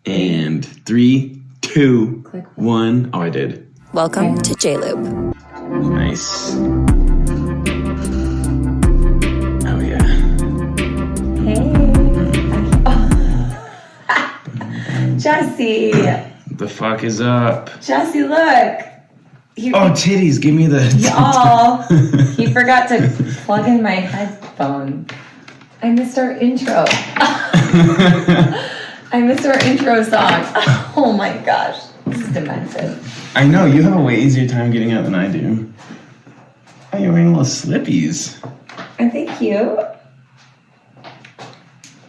And 3, 2, 1. Oh, I did. Welcome to J-Loop. Nice. Oh, yeah. Hey. Jesse. The fuck is up? Jesse, look. Oh, titties. Give me the... Y'all. He forgot to plug in my headphone. I missed our intro. I missed our intro song. Oh my gosh. This is demented. I know. You have a way easier time getting out than I do. Oh, you're wearing little slippies. Aren't they cute?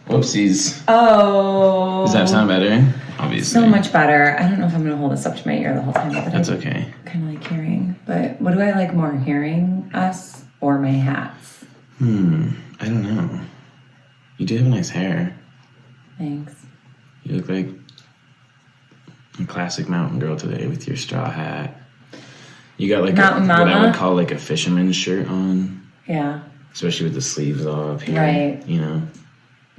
Whoopsies. Oh. Does that sound better? Obviously. So much better. I don't know if I'm going to hold this up to my ear the whole time. But That's okay. Kind of like hearing. But what do I like more, hearing us or my hats? I don't know. You do have nice hair. Thanks. You look like a classic mountain girl today with your straw hat. You got like Mountain what I Mama? would call like a fisherman's shirt on. Yeah. Especially with the sleeves off here. Right. You know?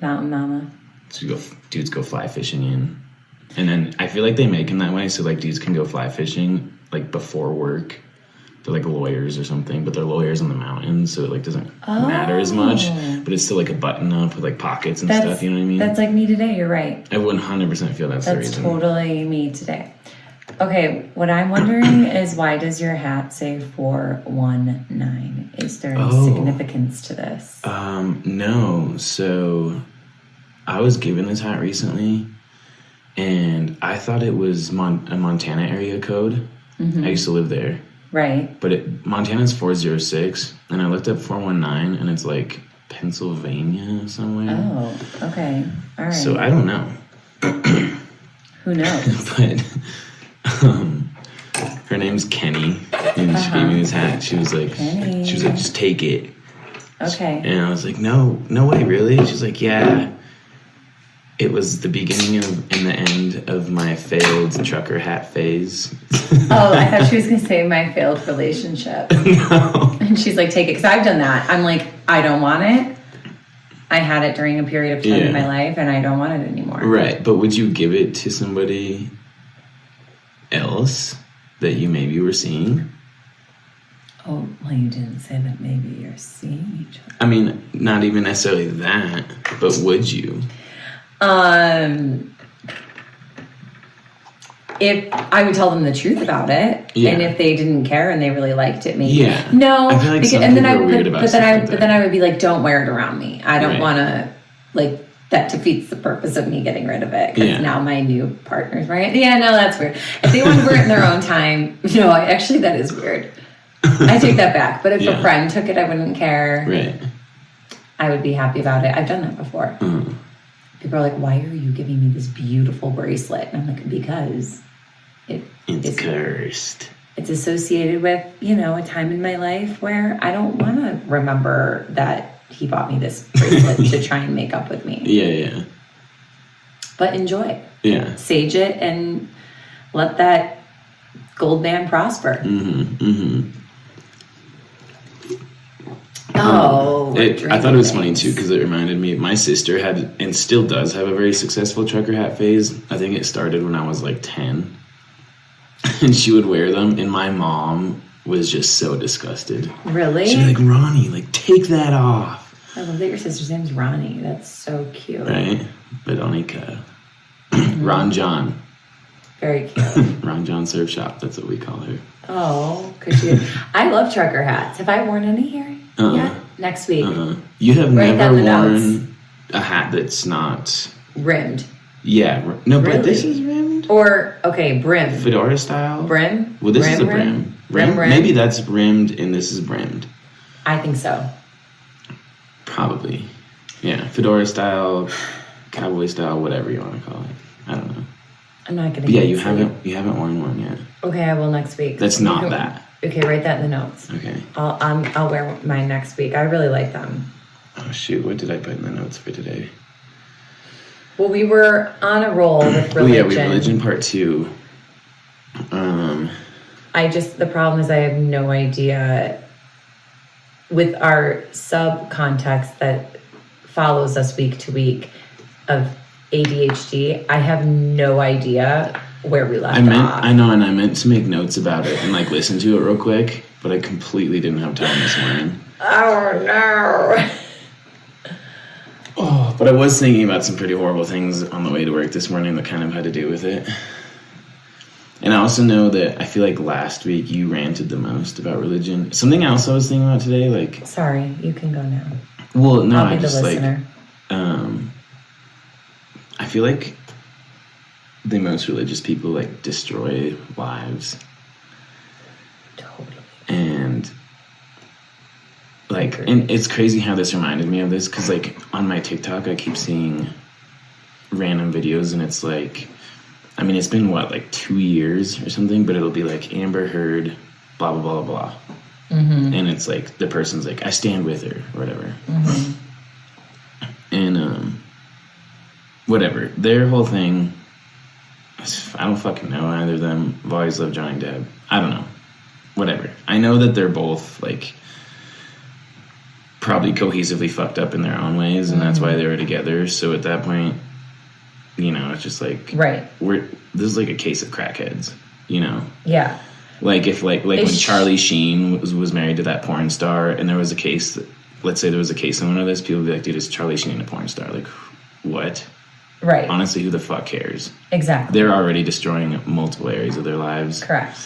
Mountain Mama. So dudes go fly fishing in. And then I feel like they make them that way so like dudes can go fly fishing like before work. They're like lawyers or something, but they're lawyers on the mountains, so it like doesn't matter as much. But it's still like a button up with like pockets and stuff, you know what I mean? That's like me today, you're right. I 100% feel that's the reason. That's totally me today. Okay, what I'm wondering is why does your hat say 419? Is there any significance to this? No. So I was given this hat recently, and I thought it was a Montana area code. Mm-hmm. I used to live there. Right. But Montana's 406, and I looked up 419, and it's like Pennsylvania somewhere. Oh, okay. All right. So I don't know. Who knows? But her name's Kenny, and she gave me this hat. She was like, Kenny. just take it. Okay. And I was like, no way, really? She's like, yeah. It was the beginning and the end of my failed trucker hat phase. Oh, I thought she was going to say my failed relationship. No. And she's like, take it. Because I've done that. I'm like, I don't want it. I had it during a period of time in my life, and I don't want it anymore. Right. But would you give it to somebody else that you maybe were seeing? Oh, well, you didn't say that maybe you're seeing each other. I mean, not even necessarily that, but would you? If I would tell them the truth about it, and if they didn't care and they really liked it, maybe. Yeah. No. I feel like some and then people are weird about stuff but then I would be like, don't wear it around me. I don't Right. want to, like, that defeats the purpose of me getting rid of it. Because now my new partner's wearing it. Yeah, no, that's weird. If they want to wear it in their own time, no, actually that is weird. I take that back. But if a friend took it, I wouldn't care. Right. I would be happy about it. I've done that before. Mm. People are like, why are you giving me this beautiful bracelet? And I'm like, because it's cursed. It's associated with, a time in my life where I don't want to remember that he bought me this bracelet to try and make up with me. Yeah. But enjoy it. Yeah. Sage it and let that gold band prosper. Mm-hmm. Oh, I thought it was funny too because it reminded me. My sister had and still does have a very successful trucker hat phase. I think it started when I was like 10, and she would wear them, and my mom was just so disgusted. Really? She'd be like, Ronnie, like take that off. I love that your sister's name is Ronnie. That's so cute. Right, Veronica, Ron John. Very cute. Ron John Surf Shop. That's what we call her. Oh, could you? I love trucker hats. Have I worn any here? Yeah, next week. You have Write never down the worn notes. a hat that's not Rimmed. Yeah, no, Really? but this is rimmed. Or, okay, brim. Fedora style. Brim? Well, this is a Rim? brim. Rim? Maybe that's rimmed and this is brimmed. I think so. Probably. Yeah, fedora style, cowboy style, whatever you want to call it. I don't know. I'm not gonna. But yeah, you haven't worn one yet. Okay, I will next week. That's not that. Okay, write that in the notes. Okay. I'll wear mine next week. I really like them. Oh shoot! What did I put in the notes for today? Well, we were on a roll with religion. Oh yeah, religion part 2. The problem is I have no idea with our subcontext that follows us week to week of ADHD. I have no idea where we left off. I know, and I meant to make notes about it and like listen to it real quick, but I completely didn't have time this morning. Oh no. Oh, but I was thinking about some pretty horrible things on the way to work this morning that kind of had to do with it. And I also know that I feel like last week you ranted the most about religion. Something else I was thinking about today, like... Sorry, you can go now. Well, no, I'll be I just the listener. I feel like the most religious people like destroy lives. Totally. And like, and it's crazy how this reminded me of this, because like on my TikTok I keep seeing random videos, and it's like, I mean, it's been what, like 2 years or something, but it'll be like Amber Heard, blah blah blah blah, and it's like the person's like, I stand with her or whatever, and whatever, their whole thing, I don't fucking know either of them. I've always loved Johnny Depp. I don't know, whatever. I know that they're both like probably cohesively fucked up in their own ways, and that's why they were together. So at that point, you know, it's just like, right, this is like a case of crackheads, you know? Yeah. Like if like when Charlie Sheen was married to that porn star, and there was a case that, let's say there was a case on one of this, people would be like, dude, is Charlie Sheen a porn star? Like, what? Right. Honestly, who the fuck cares? Exactly. They're already destroying multiple areas of their lives. Correct.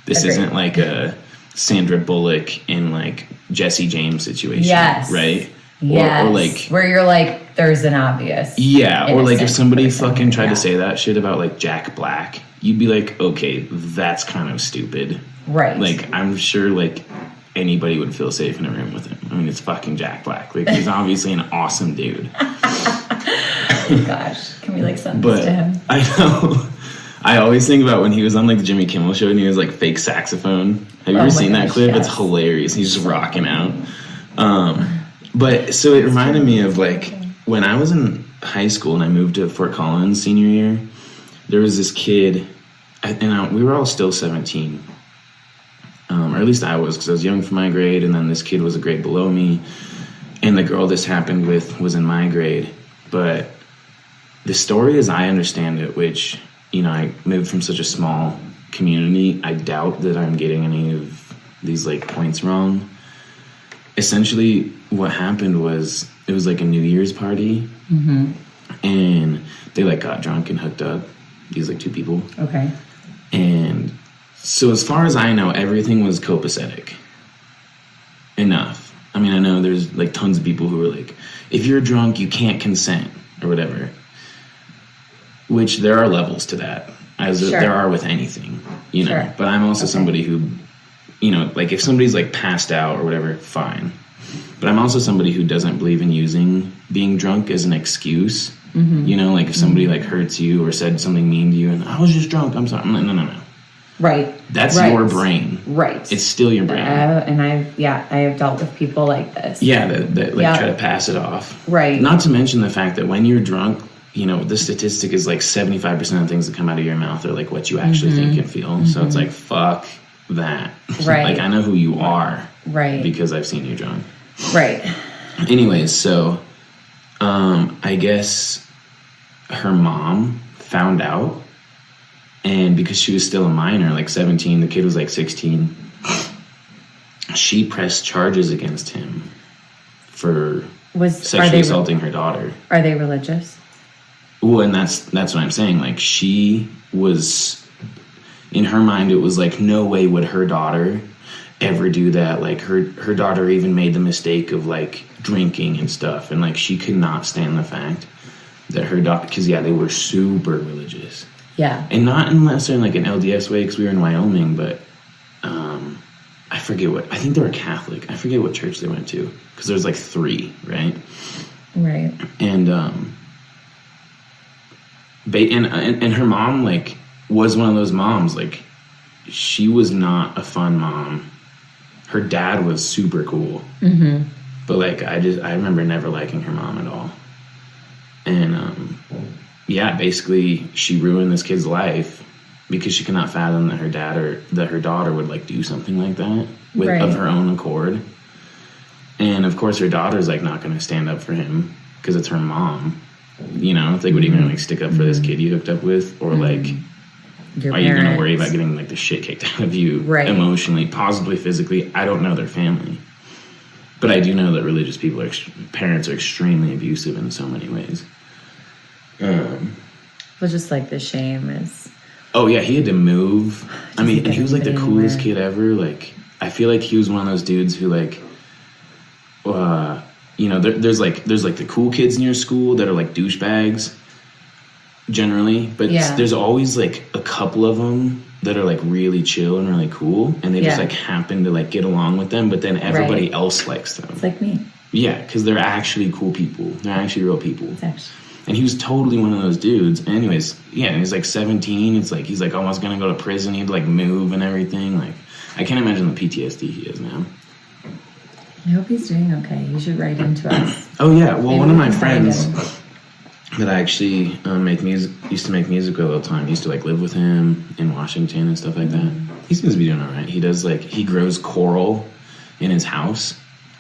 This isn't like a Sandra Bullock in like Jesse James situation. Yes. Right? Yes. Or like, where you're like, there's an obvious. Yeah. Or like if somebody fucking tried to say that shit about like Jack Black, you'd be like, okay, that's kind of stupid. Right. Like, I'm sure like anybody would feel safe in a room with him. I mean, it's fucking Jack Black. Like, he's obviously an awesome dude. Oh gosh, can we like send this to him? I know. I always think about when he was on like the Jimmy Kimmel show and he was like fake saxophone. Have you ever seen that clip? Yes. It's hilarious. He's just rocking out. But so it reminded me of like when I was in high school and I moved to Fort Collins senior year, there was this kid, and we were all still 17. Or at least I was, because I was young for my grade, and then this kid was a grade below me, and the girl this happened with was in my grade. But the story as I understand it, which, you know, I moved from such a small community, I doubt that I'm getting any of these like points wrong. Essentially what happened was, it was like a New Year's party, and they like got drunk and hooked up, these like two people. Okay. And so as far as I know, everything was copacetic enough. I mean, I know there's like tons of people who are like, if you're drunk, you can't consent or whatever. Which there are levels to that, as there are with anything, you know. Sure. But I'm also somebody who, you know, like if somebody's like passed out or whatever, fine. But I'm also somebody who doesn't believe in using being drunk as an excuse. You know, like if somebody like hurts you or said something mean to you and I was just drunk, I'm sorry. I'm like, no. Right. That's your brain. Right. It's still your brain. And I have dealt with people like this. Yeah, that like try to pass it off. Right. Not to mention the fact that when you're drunk, you know, the statistic is like 75% of things that come out of your mouth are like what you actually think and feel. So it's like, fuck that. Right. Like, I know who you are. Right. Because I've seen you drunk. Right. Anyways, so I guess her mom found out, and because she was still a minor, like 17, the kid was like 16, she pressed charges against him for sexually assaulting her daughter. Are they religious? Well, and that's what I'm saying. Like, she was, in her mind, it was like, no way would her daughter ever do that. Like, her daughter even made the mistake of like drinking and stuff, and like she could not stand the fact that her daughter, because they were super religious. Yeah. And not unless they're in like an LDS way, because we were in Wyoming, but I forget what, I think they were Catholic. I forget what church they went to, because there's like 3, right? Right. And and her mom like was one of those moms, like she was not a fun mom. Her dad was super cool. But like I remember never liking her mom at all. And basically she ruined this kid's life because she could not fathom that her daughter would like do something like that of her own accord. And of course her daughter's like not going to stand up for him because it's her mom. You know, it's like, what are you gonna like stick up for this kid you hooked up with, or like, Your are you gonna worry parents. about getting like the shit kicked out of you Right. emotionally, possibly physically? I don't know their family, but I do know that religious people parents are extremely abusive in so many ways. Well, just like the shame is. Oh yeah, he had to move. I mean, and he was like the anybody coolest anywhere. kid ever. Like, I feel like he was one of those dudes who like, you know, there's like the cool kids in your school that are like douchebags, generally, but Yeah. there's always like a couple of them that are like really chill and really cool, and they just Yeah. like happen to like get along with them, but then everybody Right. else likes them. It's like me. Yeah, because they're actually cool people. They're actually real people. It's actually. And he was totally one of those dudes. Anyways, yeah, he's like 17. It's like he's like almost gonna go to prison. He'd like move and everything. Like, I can't imagine the PTSD he has now. I hope he's doing okay. He should write into us. Oh yeah, well, Maybe one of we my can find friends him. that I actually used to make music with all the time. Used to like live with him in Washington and stuff like that. He seems to be doing all right. He does like, he grows coral in his house,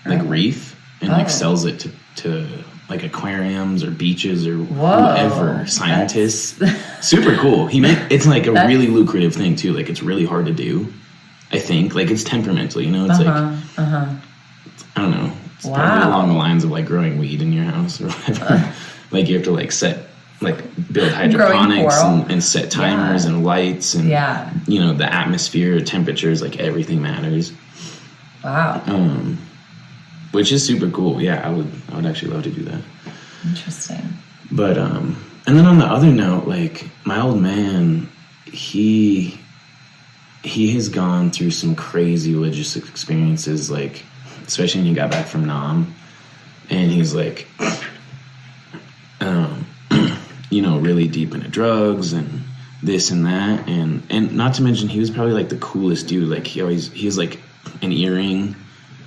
like reef, and like sells it to like aquariums or beaches or whoever, scientists. Super cool. It's like a really lucrative thing too. Like, it's really hard to do. I think like it's temperamental, you know. It's like I don't know. It's probably along the lines of like growing weed in your house or whatever. Like, you have to like build hydroponics and set timers and lights and you know, the atmosphere, temperatures, like everything matters. Wow. Which is super cool. Yeah, I would actually love to do that. Interesting. But and then on the other note, like, my old man, he has gone through some crazy religious experiences, like, especially when he got back from Nam, and he's like, you know, really deep into drugs and this and that, and not to mention, he was probably like the coolest dude. Like, he was like an earring.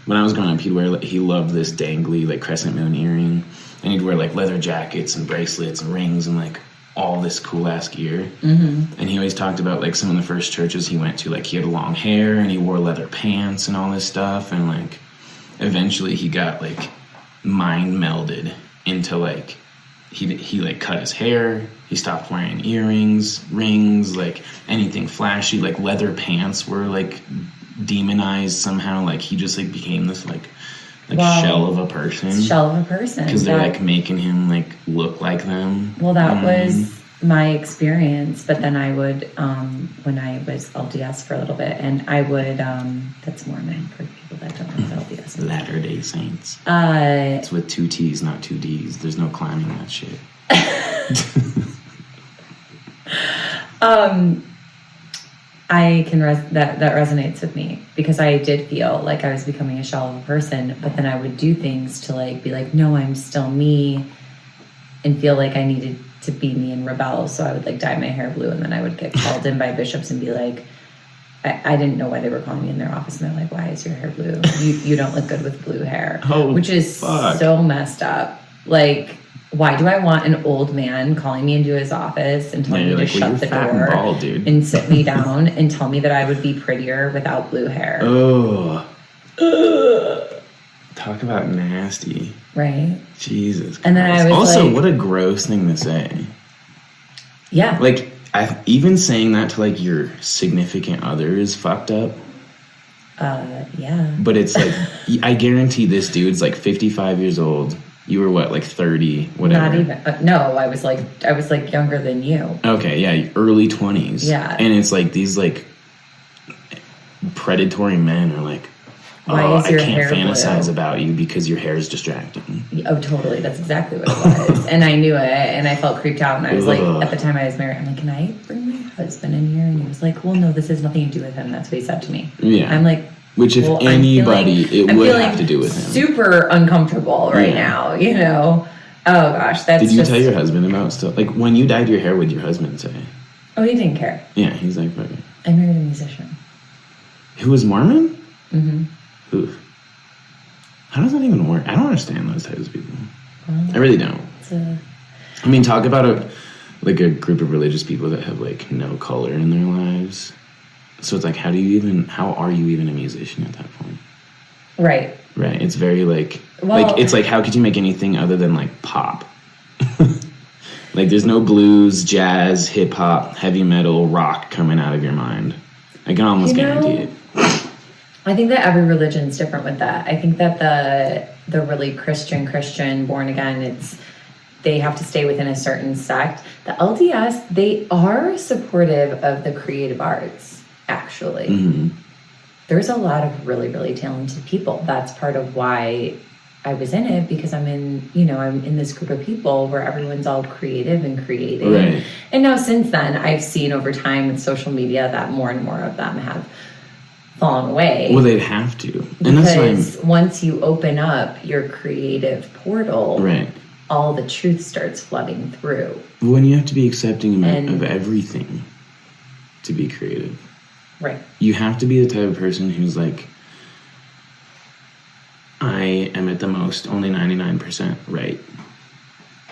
When I was growing up, he loved this dangly like crescent moon earring, and he'd wear like leather jackets and bracelets and rings and like all this cool ass gear. And he always talked about like some of the first churches he went to, like, he had long hair and he wore leather pants and all this stuff, and like eventually he got like mind melded into like he like cut his hair, he stopped wearing earrings, rings, like anything flashy, like leather pants were like demonized somehow. Like, he just like became this like shell of a person because they're like making him like look like them. Well, that was my experience, but then I would when I was LDS for a little bit, and I would that's Mormon for people that don't know what LDS is. Latter-day Saints. It's with 2 T's, not 2 D's. There's no climbing that shit. I can that resonates with me, because I did feel like I was becoming a shell of a person, but then I would do things to like be like, no, I'm still me, and feel like I needed to be me and rebel. So I would like dye my hair blue, and then I would get called in by bishops and be like, I didn't know why they were calling me in their office, and they're like, why is your hair blue? You don't look good with blue hair. Which is so messed up. Like, why do I want an old man calling me into his office and telling me to shut the door and sit me down and tell me that I would be prettier without blue hair? Oh. Talk about nasty. Right? Jesus Christ. And then I was also, like, what a gross thing to say. Yeah. Like, even saying that to like your significant other is fucked up. Yeah. But it's like, I guarantee this dude's like 55 years old. You were what, like 30, whatever? Not even. No, I was like younger than you. Okay, yeah, early 20s. Yeah. And it's like these like predatory men are like, Why is I your can't hair fantasize blue? about you because your hair is distracting. Oh, totally. That's exactly what it was. And I knew it, and I felt creeped out. And I was like, at the time I was married, I'm like, can I bring my husband in here? And he was like, well, no, this has nothing to do with him. That's what he said to me. Yeah. I'm like, which if anybody, it would have to do with him. Super uncomfortable right now, you know? Oh, gosh. That's Did you tell your husband about stuff? Like, when you dyed your hair, what did your husband say? Oh, he didn't care. Yeah, he's like, fuck it. I married a musician. Who was Mormon? Mm-hmm. Oof. How does that even work? I don't understand those types of people. I really don't. I mean, talk about a group of religious people that have like no color in their lives. So it's like, how are you even a musician at that point? Right. Right. It's very like it's like, how could you make anything other than like pop? Like, there's no blues, jazz, hip-hop, heavy metal, rock coming out of your mind. I can almost guarantee it. I think that every religion's different with that. I think that the really Christian, born again, they have to stay within a certain sect. The LDS, they are supportive of the creative arts, actually. Mm-hmm. There's a lot of really, really talented people. That's part of why I was in it, because I'm in this group of people where everyone's all creative and creating. Right. And now since then, I've seen over time with social media that more and more of them have fallen away. Well, they'd have to. And because once you open up your creative portal, right, all the truth starts flooding through. When you have to be accepting of everything to be creative. Right. You have to be the type of person who's like, I am at the most only 99% right.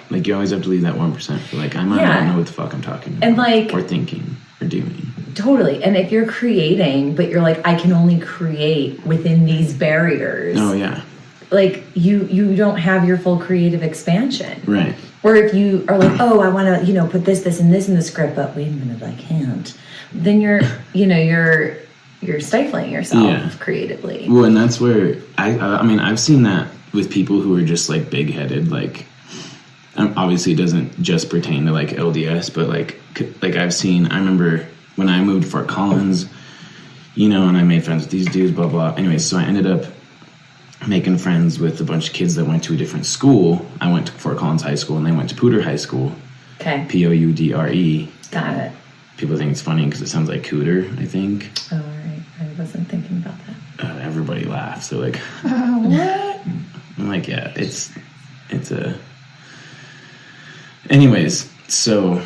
Like, you always have to leave that 1% for like, I might not know what the fuck I'm talking about. And like, or thinking or doing. Totally. And if you're creating, but you're like, I can only create within these barriers. Oh, yeah. Like, you don't have your full creative expansion. Right. Or if you are like, oh, I want to, put this, and this in the script, but wait a minute, I can't. Then you're stifling yourself creatively. Well, and that's where I mean, I've seen that with people who are just like big-headed. Like, obviously, it doesn't just pertain to like LDS, but like I remember when I moved to Fort Collins, and I made friends with these dudes, blah blah. Anyways, so I ended up making friends with a bunch of kids that went to a different school. I went to Fort Collins High School, and they went to Poudre High School. Okay. Poudre. Got it. People think it's funny because it sounds like cooter, I think. Oh, all right. I wasn't thinking about that. Everybody laughs. They're like, what? I'm like, yeah, it's a... Anyways, so...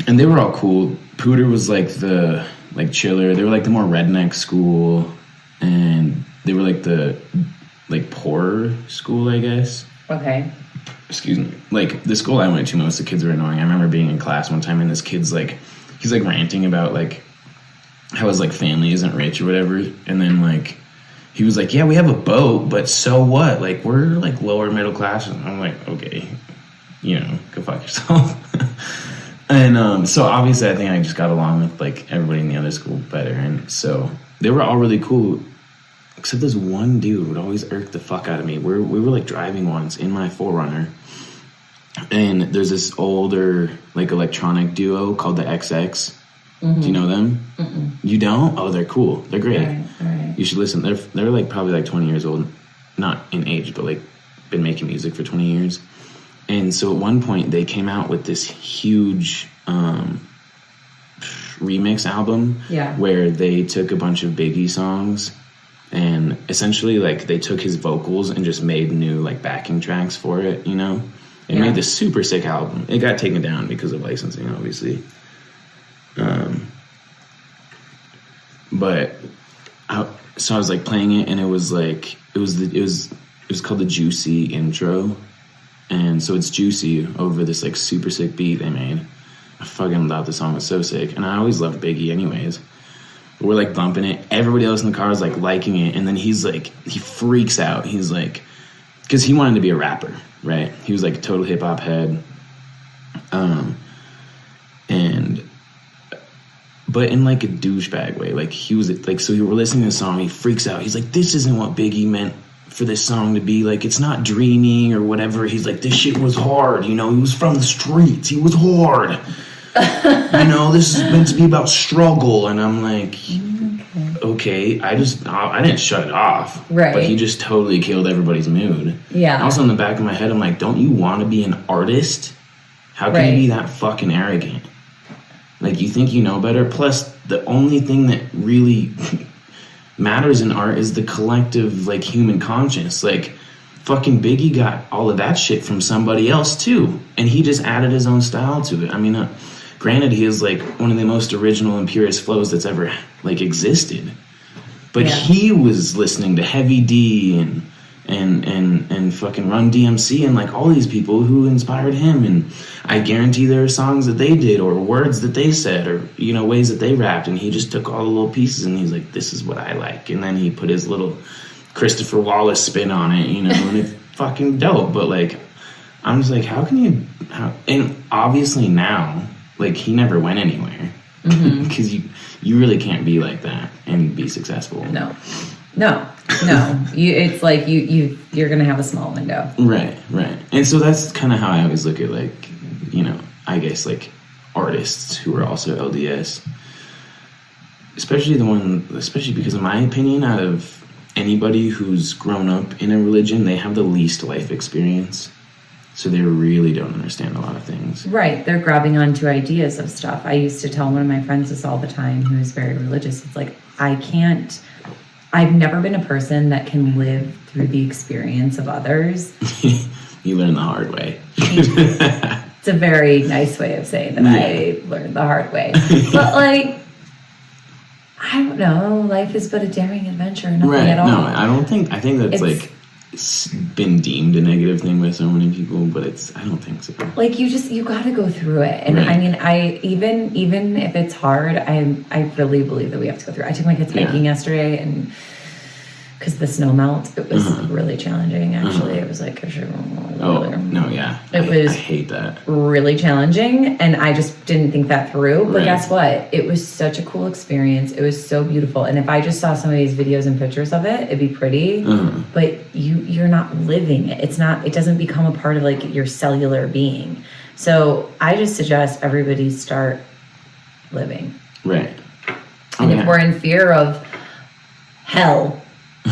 And they were all cool. Poudre was like the chiller. They were like the more redneck school. And they were like the poorer school, I guess. Okay. Excuse me. Like, the school I went to, most of the kids were annoying. I remember being in class one time and this kid's like, he's like ranting about like how his like family isn't rich or whatever. And then like, he was like, yeah, we have a boat, but so what? Like, we're like lower middle class. And I'm like, okay, go fuck yourself. And so obviously I think I just got along with like everybody in the other school better. And so they were all really cool. Except this one dude would always irk the fuck out of me. We were like driving once in my 4Runner, and there's this older like electronic duo called the XX. Mm-hmm. Do you know them? Mm-mm. You don't? Oh, they're cool. They're great. All right. You should listen. They're like probably like 20 years old, not in age, but like been making music for 20 years. And so at one point they came out with this huge remix album, where they took a bunch of Biggie songs. And essentially, like, they took his vocals and just made new, like, backing tracks for it, And made this super sick album. It got taken down because of licensing, obviously. So I was, like, playing it, and it was, like, it was called the Juicy intro. And so it's Juicy over this, like, super sick beat they made. I fucking thought the song was so sick. And I always loved Biggie anyways. We're like bumping it. Everybody else in the car is like liking it. And then he's like, he freaks out. He's like, because he wanted to be a rapper, right? He was like a total hip hop head. But in like a douchebag way. Like he was like, so we were listening to the song. He freaks out. He's like, this isn't what Biggie meant for this song to be. Like, it's not dreamy or whatever. He's like, this shit was hard. He was from the streets. He was hard. This is meant to be about struggle. And I'm like, okay, I didn't shut it off. Right. But he just totally killed everybody's mood. Yeah. Also in the back of my head, I'm like, don't you want to be an artist? How can you be that fucking arrogant? Like, you think you know better? Plus, the only thing that really matters in art is the collective, like, human conscience. Like, fucking Biggie got all of that shit from somebody else, too. And he just added his own style to it. I mean, granted, he is like one of the most original and purest flows that's ever like existed, but he was listening to Heavy D and fucking Run DMC and like all these people who inspired him. And I guarantee there are songs that they did or words that they said or ways that they rapped, and he just took all the little pieces and he's like, this is what I like, and then he put his little Christopher Wallace spin on it, and it's fucking dope. But like, I'm just like, how can you, and obviously now, like, he never went anywhere. Because you really can't be like that and be successful. No. It's like you're gonna have a small window. Right. And so that's kind of how I always look at, like, you know, I guess, like, artists who are also LDS. Especially because in my opinion, out of anybody who's grown up in a religion, they have the least life experience. So they really don't understand a lot of things. Right. They're grabbing onto ideas of stuff. I used to tell one of my friends this all the time who is very religious. It's like, I've never been a person that can live through the experience of others. You learn the hard way. It's a very nice way of saying that I learned the hard way. But, like, I don't know. Life is but a daring adventure. Nothing at all. No, I think that's like it's been deemed a negative thing by so many people, but I don't think so. Like, you got to go through it. And I mean, even if it's hard, I really believe that we have to go through it. I took my kids hiking yesterday, and because the snow melt, it was really challenging, actually. It was like, I hate that. Really challenging, and I just didn't think that through. But guess what? It was such a cool experience. It was so beautiful. And if I just saw some of these videos and pictures of it, it'd be pretty. But you're not living it. It doesn't become a part of, like, your cellular being. So I just suggest everybody start living. Right. And if we're in fear of hell,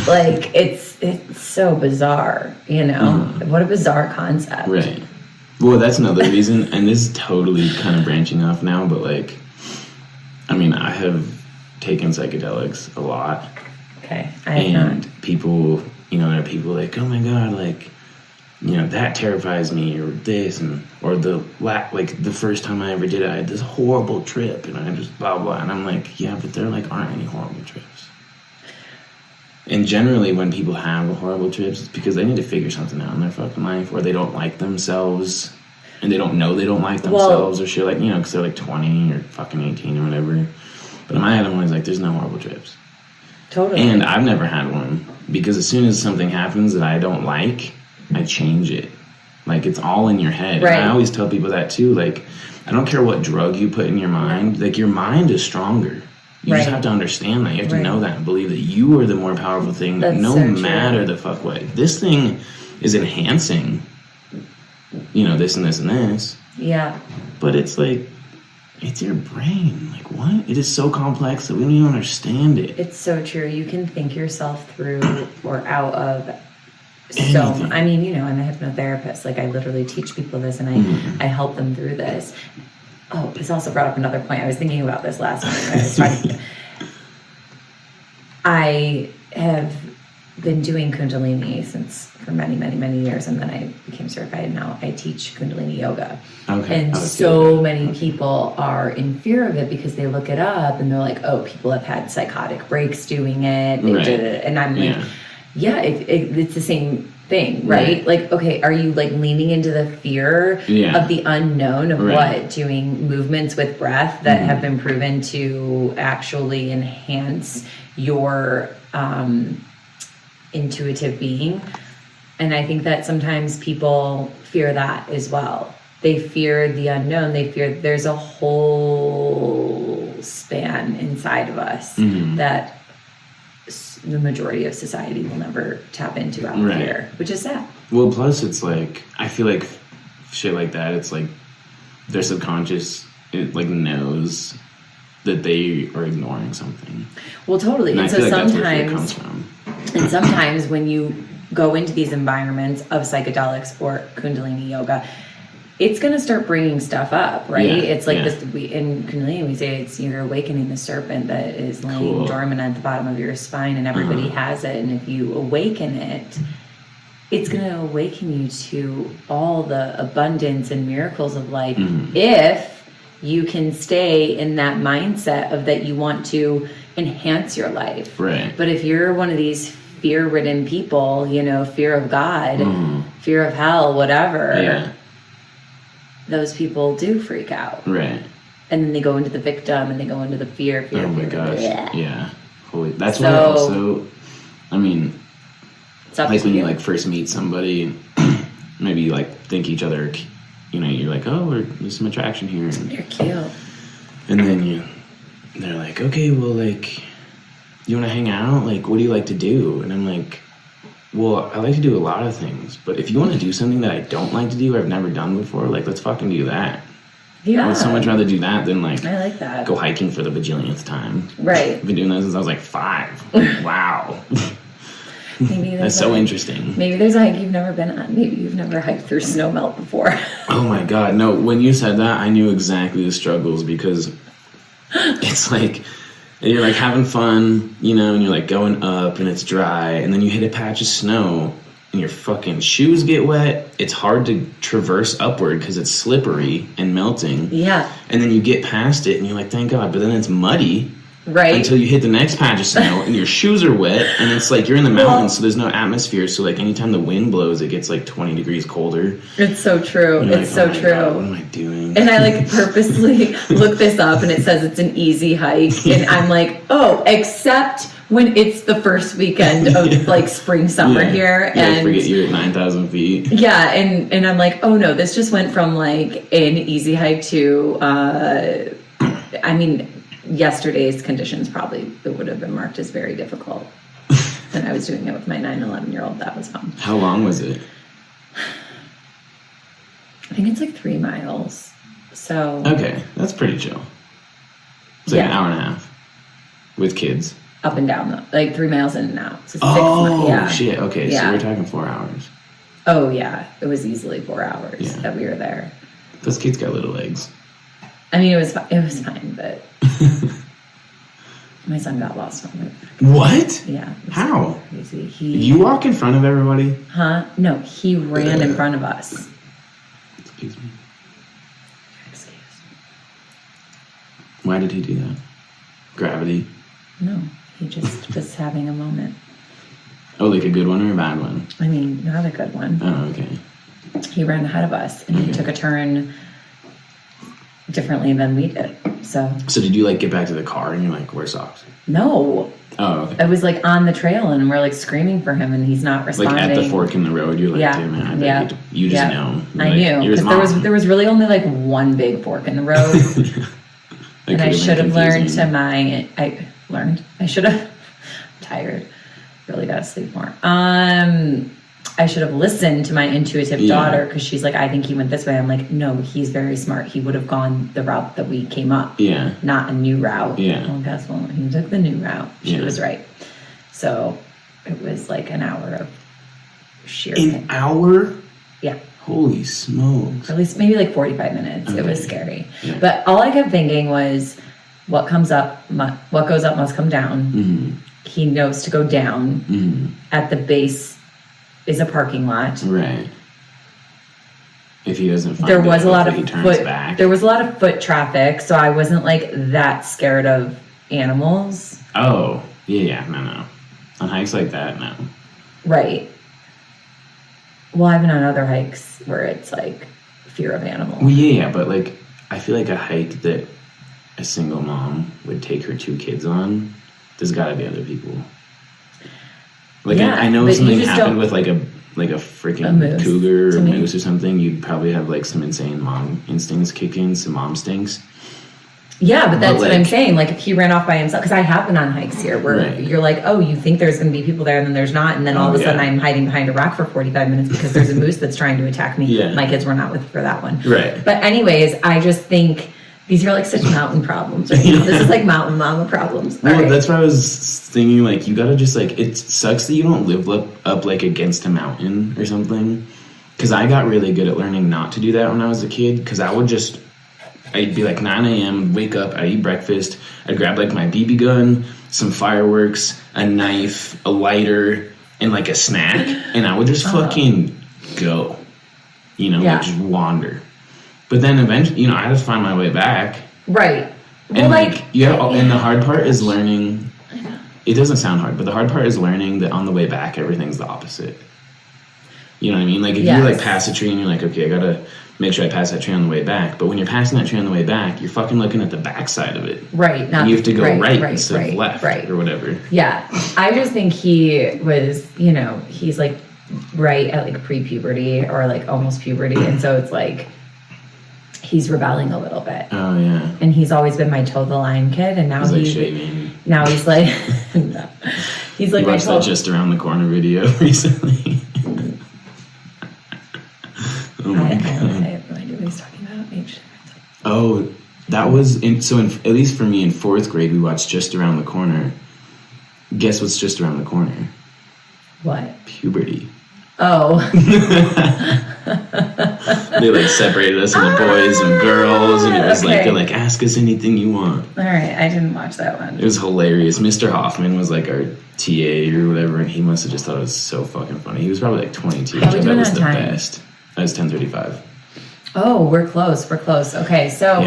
like, it's so bizarre, you know? What a bizarre concept. Right. Well, that's another reason, and this is totally kind of branching off now, but, like, I mean, I have taken psychedelics a lot. Okay, I have not. People, you know, there are people like, oh my God, like, you know, that terrifies me, or this, or the first time I ever did it, I had this horrible trip, and I just blah, blah, and I'm like, yeah, but there, like, aren't any horrible trips. And generally, when people have horrible trips, it's because they need to figure something out in their fucking life, or they don't like themselves, and they don't know they don't like themselves, or shit, like, you know, because they're like 20 or fucking 18 or whatever. But in my head, I'm always like, there's no horrible trips. Totally. And I've never had one, because as soon as something happens that I don't like, I change it. Like, it's all in your head. Right. And I always tell people that too. Like, I don't care what drug you put in your mind. Like, your mind is stronger. You just have to understand that. You have to know that and believe that you are the more powerful thing, no matter the fuck what. This thing is enhancing, you know, this and this and this. Yeah. But it's like, it's your brain. Like, what? It is so complex that we don't even understand it. It's so true. You can think yourself through or out of Anything. I mean, you know, I'm a hypnotherapist. Like, I literally teach people this, and I help them through this. Oh, this also brought up another point. I was thinking about this last night. I have been doing Kundalini for many, many, many years, and then I became certified, and now I teach Kundalini yoga. Okay. And so many people are in fear of it because they look it up, and they're like, oh, people have had psychotic breaks doing it. They did it. And I'm like, it's the same thing, right? Like, okay, are you, like, leaning into the fear of the unknown of what? Doing movements with breath that have been proven to actually enhance your intuitive being. And I think that sometimes people fear that as well. They fear the unknown. They fear there's a whole span inside of us that the majority of society will never tap into out here, which is sad. Well, plus it's like, I feel like shit like that, it's like their subconscious, it like knows that they are ignoring something. Well, totally. And so sometimes, that's where fear comes from. And sometimes when you go into these environments of psychedelics or Kundalini yoga, it's going to start bringing stuff up, right? It's like this. In Kundalini, we say you're awakening the serpent that is laying dormant at the bottom of your spine, and everybody has it. And if you awaken it, it's going to awaken you to all the abundance and miracles of life if you can stay in that mindset of that you want to enhance your life. Right. But if you're one of these fear-ridden people, you know, fear of God, fear of hell, whatever, those people do freak out. Right. And then they go into the victim and they go into the fear. Oh my gosh. Yeah. Holy. That's why also, I mean, like when you like first meet somebody maybe you like think each other, you know, you're like, oh, there's some attraction here. And, you're cute. And then they're like, okay, well, like, you want to hang out? Like, what do you like to do? And I'm like, well, I like to do a lot of things, but if you want to do something that I don't like to do or I've never done before, like, let's fucking do that. Yeah. I would so much rather do that than, like, I like that. go hiking for the bajillionth time. Right. I've been doing that since I was like 5. Wow. Maybe that's so interesting. Maybe there's a hike you've never been on. Maybe you've never hiked through snow melt before. Oh my God. No, when you said that, I knew exactly the struggles because it's like, you're like having fun, you know, and you're like going up and it's dry, and then you hit a patch of snow and your fucking shoes get wet. It's hard to traverse upward because it's slippery and melting. Yeah. And then you get past it and you're like, thank God, but then it's muddy. Right. Until you hit the next patch of snow and your shoes are wet, and it's like you're in the mountains, so there's no atmosphere. So like anytime the wind blows, it gets like 20 degrees colder. It's so true. It's like, so true. God, what am I doing? And I like purposely look this up, and it says it's an easy hike, and I'm like, oh, except when it's the first weekend of like spring summer here, and forget you're at 9,000 feet. Yeah, and I'm like, oh no, this just went from like an easy hike to, I mean. Yesterday's conditions probably it would have been marked as very difficult. And I was doing it with my 9-11-year-old. That was fun. How long was it? I think it's like 3 miles. So okay, that's pretty chill. It's like an hour and a half with kids. Up and down though, like 3 miles in and out. So 6 miles. Yeah. Shit. Okay, yeah. So we're talking 4 hours. Oh yeah, it was easily 4 hours that we were there. Those kids got little legs. I mean, it was fine, but my son got lost on it. What? Yeah. How? Crazy. Did you walk in front of everybody? Huh? No, he ran in front of us. Excuse me. Why did he do that? Gravity? No, he just was having a moment. Oh, like a good one or a bad one? I mean, not a good one. Oh, okay. He ran ahead of us, and he took a turn differently than we did. So did you like get back to the car and you're like, wear socks? No. Oh, okay. I was like on the trail and we're like screaming for him and he's not responding. Like at the fork in the road, you're like, damn it, I bet you just know. I knew. Because there was really only like one big fork in the road. And I should have learned I'm tired. Really gotta sleep more. I should have listened to my intuitive daughter because she's like, I think he went this way. I'm like, no, he's very smart. He would have gone the route that we came up. Yeah. Not a new route. Yeah. Well, guess what? He took the new route. She was right. So it was like an hour of sheer pain. Hour? Yeah. Holy smokes. Or at least maybe like 45 minutes. Okay. It was scary. Yeah. But all I kept thinking was, what goes up must come down. Mm-hmm. He knows to go down. Mm-hmm. At the base is a parking lot. Right. If he doesn't find there was it, a lot of he turns foot, back. There was a lot of foot traffic, so I wasn't like that scared of animals. Oh, yeah, no. On hikes like that, no. Right. Well, I've been on other hikes where it's like fear of animals. Well, yeah, but like I feel like a hike that a single mom would take her 2 kids on, there's got to be other people. Like I know something happened with like a freaking cougar or moose or something. You'd probably have like some insane mom instincts kick in, some mom stinks. Yeah, but that's what I'm saying. Like if he ran off by himself, because I have been on hikes here where you're like, oh, you think there's going to be people there, and then there's not, and then all of a sudden I'm hiding behind a rock for 45 minutes because there's a moose that's trying to attack me. Yeah. My kids were not with for that one. Right. But anyways, I just think these are like such mountain problems right now. This is like mountain mama problems. Well, that's what I was thinking. Like, you gotta just like, it sucks that you don't live up like against a mountain or something. Because I got really good at learning not to do that when I was a kid. Because I'd be like 9 a.m., wake up, I'd eat breakfast, I'd grab like my BB gun, some fireworks, a knife, a lighter, and like a snack, and I would just fucking go, like just wander. But then eventually, I had to find my way back. Right. Well, and and the hard part is learning. I know. It doesn't sound hard, but the hard part is learning that on the way back, everything's the opposite. You know what I mean? Like if you like pass a tree and you're like, okay, I gotta make sure I pass that tree on the way back. But when you're passing that tree on the way back, you're fucking looking at the backside of it. Right. Not you have to go right instead of left or whatever. Yeah. I just think he was, he's like right at like pre-puberty or like almost puberty, and so it's like he's rebelling a little bit. Oh yeah. And he's always been my toe the line kid, and now he's like shaving. Now he's like no. He's like you watched that Just Around the Corner video recently. Oh my god. I have no idea what he's talking about. Oh, that was at least for me in 4th grade we watched Just Around the Corner. Guess what's just around the corner? What? Puberty. Oh. They like separated us into boys and girls, and it was like they're like, ask us anything you want. All right, I didn't watch that one. It was hilarious. Mr. Hoffman was like our TA or whatever, and he must have just thought it was so fucking funny. He was probably like 22. How we doing that was on the time? best. That was 10:35. Oh, we're close. We're close. Okay, so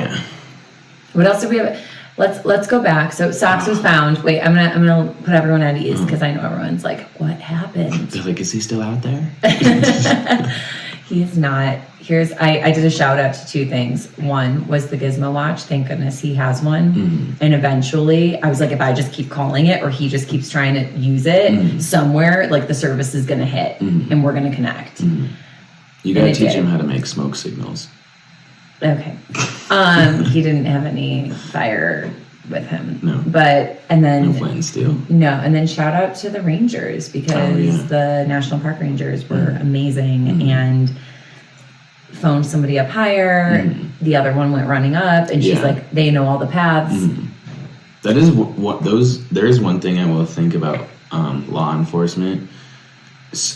what else did we have? Let's go back. So socks was found. Wait, I'm gonna put everyone at ease because I know everyone's like, what happened? They're like, is he still out there? He is not. I did a shout out to 2 things. One was the Gizmo watch. Thank goodness he has one. Mm-hmm. And eventually I was like, if I just keep calling it or he just keeps trying to use it somewhere, like the service is gonna hit and we're gonna connect. Mm-hmm. You gotta teach him how to make smoke signals. Okay. He didn't have any fire with him. No. And then no flint and steel. No, and then shout out to the Rangers because the National Park Rangers were amazing and phoned somebody up higher. The other one went running up, and she's like, they know all the paths. That is there is one thing I will think about law enforcement.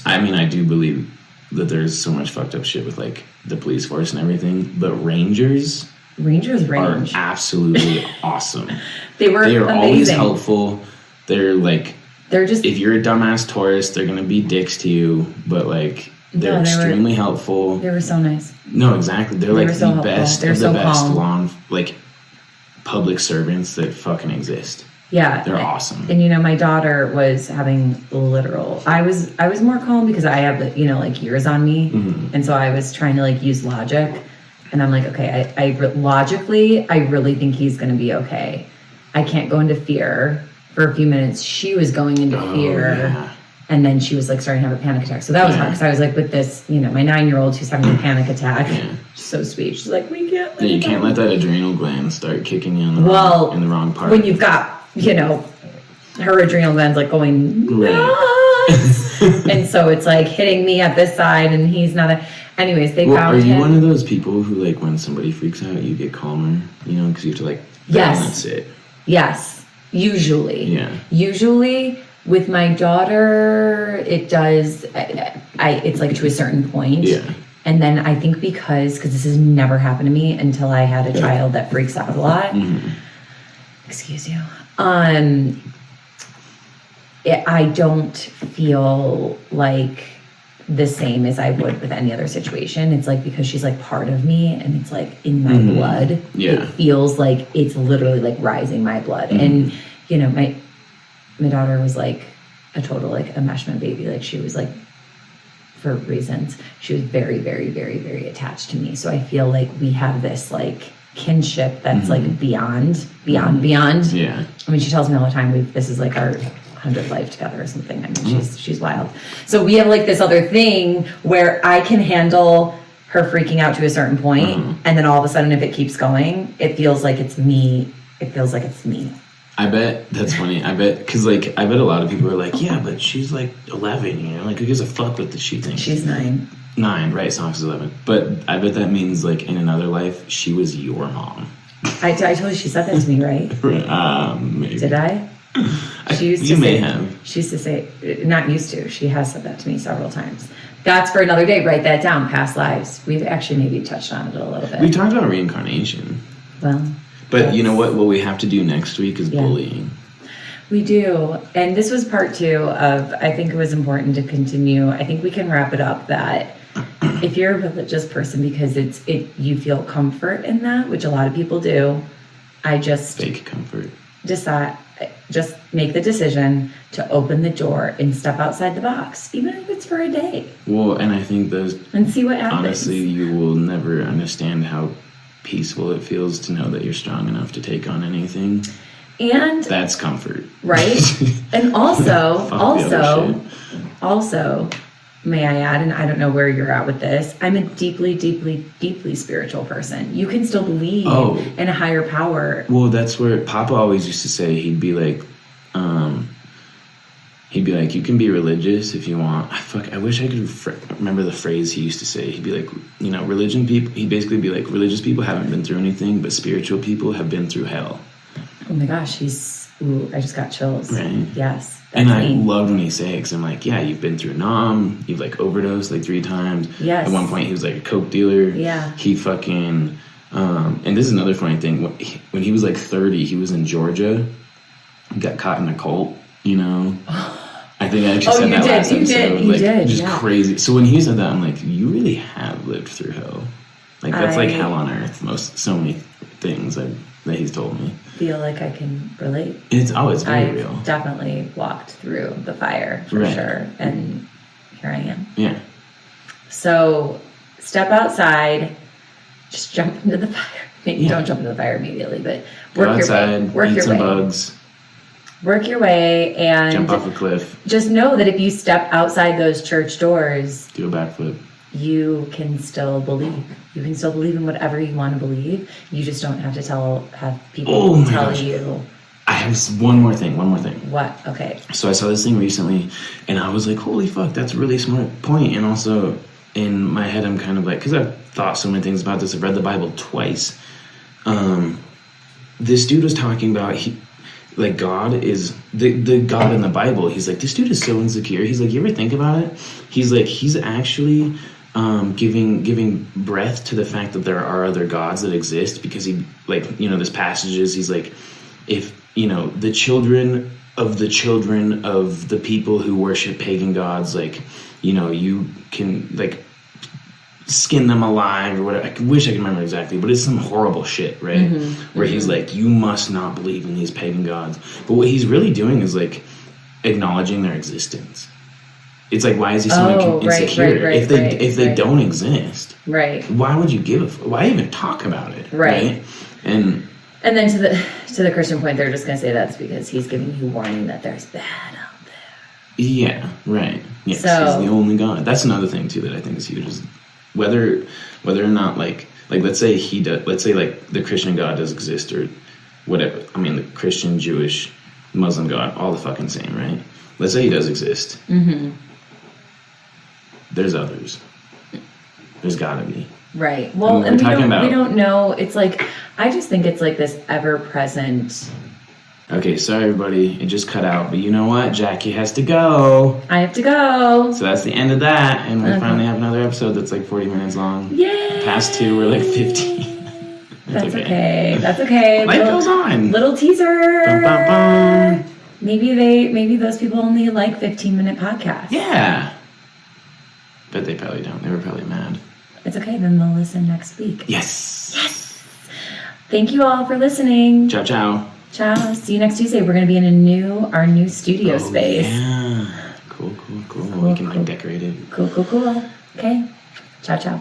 I mean, I do believe that there's so much fucked up shit with like the police force and everything, but Rangers are absolutely awesome. They are amazing. Always helpful. They're just, if you're a dumbass tourist, they're gonna be dicks to you, but like they're extremely helpful. They were so nice. No, exactly. They're like the best of the best calm. Public servants that fucking exist. Yeah, they're awesome. And my daughter was having literal. I was more calm because I have years on me, and so I was trying to use logic, and I'm like, okay, I logically, I really think he's going to be okay. I can't go into fear. For a few minutes, she was going into fear, and then she was starting to have a panic attack. So that was hard because I was like, with this, my 9-year-old who's having a panic attack. She's so sweet. She's like, we can't. You can't let that adrenal gland start kicking in in the wrong part. When you've got her adrenal gland's going nuts. And so it's hitting me at this side and he's not anyways, they found him. Are you one of those people who when somebody freaks out you get calmer, because you have to balance it? Yes, usually. Usually with my daughter it does. It's to a certain point. And then I think because this has never happened to me until I had a child that freaks out a lot. Excuse you. I don't feel like the same as I would with any other situation. It's because she's part of me and it's in my blood. It feels like it's literally rising my blood. And my daughter was a total enmeshment baby. She was for reasons she was very, very, very, very attached to me. So I feel we have this kinship that's beyond. Yeah. I mean, she tells me all the time this is our 100th life together or something. I mean, she's wild. So we have this other thing where I can handle her freaking out to a certain point, and then all of a sudden if it keeps going, it feels like it's me. It feels like it's me. I bet that's funny. I bet because I bet a lot of people are yeah, but she's 11, who gives a fuck what she thinks? She's 9. 9, right? Sonics 11. But I bet that means in another life she was your mom. I told you she said that to me, right? Maybe. Did I? She used you to may say, have. She used to say, not used to. She has said that to me several times. That's for another day. Write that down. Past lives. We've actually maybe touched on it a little bit. We talked about reincarnation. Well, but you know what? What we have to do next week is bullying. We do. And this was part 2 of, I think it was important to continue. I think we can wrap it up that if you're a religious person because you feel comfort in that, which a lot of people do, fake comfort. Just make the decision to open the door and step outside the box, even if it's for a day. Well, and I think and see what happens. Honestly, you will never understand how peaceful it feels to know that you're strong enough to take on anything. And that's comfort. Right? And also, may I add, and I don't know where you're at with this, I'm a deeply, deeply, deeply spiritual person. You can still believe in a higher power. Well, that's where Papa always used to say, he'd be like, you can be religious if you want. I wish I could remember the phrase he used to say. He'd be like, religion people, he'd basically be like, religious people haven't been through anything, but spiritual people have been through hell. Oh my gosh, I just got chills. Right? Yes. And I loved when he said it, because I'm like, yeah, you've been through Nam, you've like overdosed like 3 times. Yes. At one point he was like a coke dealer. Yeah. He fucking, and this is another funny thing, when he was like 30, he was in Georgia, he got caught in a cult, I think I actually said that last episode. You did. Just crazy. So when he said that, I'm like, you really have lived through hell. Like, that's like hell on earth. So many things that he's told me. Feel like I can relate. It's very real. I've definitely walked through the fire for sure. And here I am. Yeah. So step outside, just jump into the fire. Maybe don't jump into the fire immediately, but work your way. Eat some bugs. Work your way and jump off a cliff. Just know that if you step outside those church doors, do a backflip. You can still believe. You can still believe in whatever you want to believe. You just don't have to have people tell you. I have one more thing. What? Okay. So I saw this thing recently, and I was like, holy fuck, that's a really smart point. And also, in my head, I'm kind of like, because I've thought so many things about this. I've read the Bible twice. This dude was talking about, like, God is the God in the Bible. He's like, this dude is so insecure. He's like, you ever think about it? He's like, he's actually giving breath to the fact that there are other gods that exist, because he, like, this passage is, he's like, if the children of the people who worship pagan gods, like, you can, like, skin them alive or whatever. I wish I could remember exactly, but it's some horrible shit, right? Mm-hmm. Where he's like, you must not believe in these pagan gods. But what he's really doing is, like, acknowledging their existence. It's like, why is he so insecure? If they don't exist, why would you why even talk about it? Right? And then to the Christian point, they're just going to say that's because he's giving you warning that there's bad out there. Yeah, right. Yes, he's the only God. That's another thing too that I think is huge, is whether or not, like let's say like the Christian God does exist, or whatever. I mean, the Christian, Jewish, Muslim God, all the fucking same, right? Let's say he does exist. Mm-hmm. There's others. There's gotta be. Right. Well, and we don't know. It's like, I just think it's like this ever-present. Okay, sorry everybody, it just cut out, but you know what? Jackie has to go. I have to go. So that's the end of that, and we finally have another episode that's like 40 minutes long. Yay! Past 2, we're like 15. That's okay. That's okay. Life goes on. Little teaser. Bum, bum, bum. Maybe those people only like 15-minute podcasts. Yeah. But they probably don't. They were probably mad. It's okay, then they'll listen next week. Yes. Thank you all for listening. Ciao, ciao. Ciao. See you next Tuesday. We're going to be in our new studio space. Yeah. Cool. We can like decorate it. Cool. Okay. Ciao, ciao.